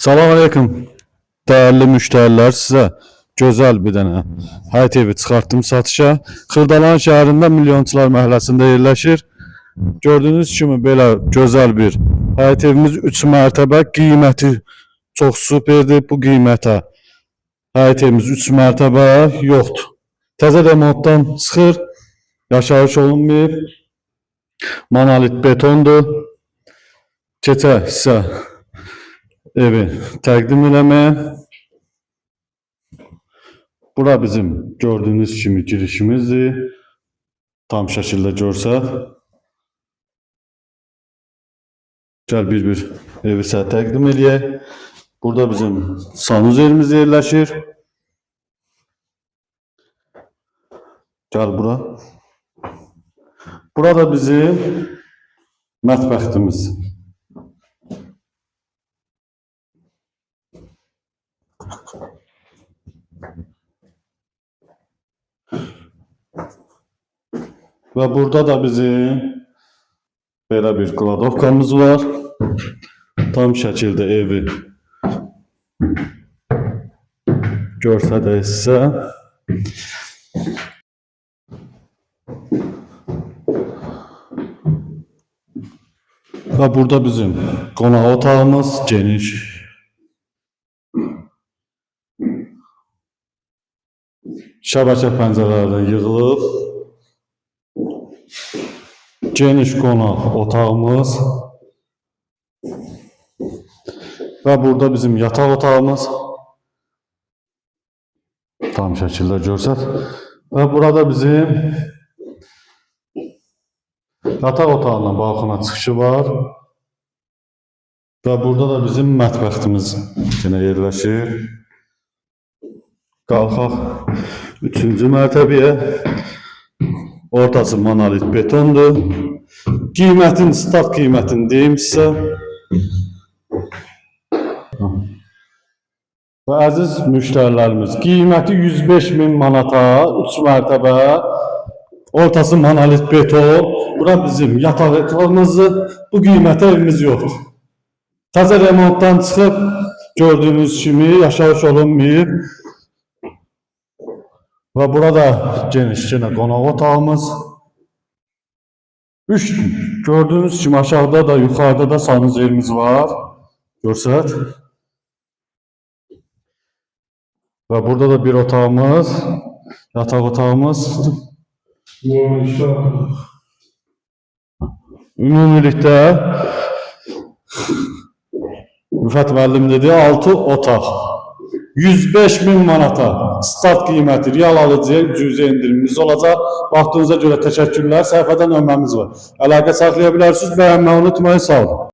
Salam aleyküm değerli müşteriler, size güzel bir dənə həyət evi çıxartdım satışa. Xırdalan şəhərində Milyonçular məhəlləsində yerləşir. Gördüğünüz kimi belə gözəl bir həyət evimiz 3 mərtəbə, qiyməti çox superdir. Bu qiymətə həyət evimiz 3 mərtəbə yoxdur. Təzə remontdan çıxır, yaşayış olunmayıb. Monolit betondur. Keçək sizə evi təqdim eləməyə. Bura bizim gördüğünüz kimi girişimizdir. Tam şəkildə görsək. Gəl bir evi sizə təqdim eləyək. Burada bizim sanuzerimiz yerləşir. Gəl bura. Burada bizim mətbəximiz. Ve burada da bizim belə bir kladovkamız var. Tam şəkildə evi görsədək sizə. Ve burada bizim qonaq otağımız geniş. Şəbəkə pəncərələrdən yığılıb. Geniş qonaq otağımız. Ve burada bizim yataq otağımız. Tam şəkildə görsək. Ve burada bizim yataq otağından balkona çıxışı var. Ve burada da bizim mətbəximiz yine yerləşir. Qalxaq 3-cü mərtəbəyə. Ortası monolit betondur. Qiymətin, start qiymətini deyim sizə. Və əziz müştərilərimiz, qiyməti 105.000 manata, 3 mərtəbə, ortası monolit beton. Bura bizim yataq otağımızdır. Bu qiymətə evimiz yoxdur. Təzə remontdan çıxıb gördüğünüz kimi yaşayış olunmayıb. Ve burada geniş yine qonaq otağımız. Gördüğünüz kimi aşağıda da yukarıda da sanuzerimiz var. Görsət. Ve burada da bir otağımız, yataq otağımız. Ümumilikdə Rüfət müəllim dedi 6 otaq. 105.000 manata start qiyməti real alıcıya cüzi indirimimiz olacaq. Vaxtınıza görə təşəkkürlər. Səhifədə nömrəmiz var. Əlaqə saxlaya bilərsiniz. Bəyənməyi unutmayın. Sağ olun.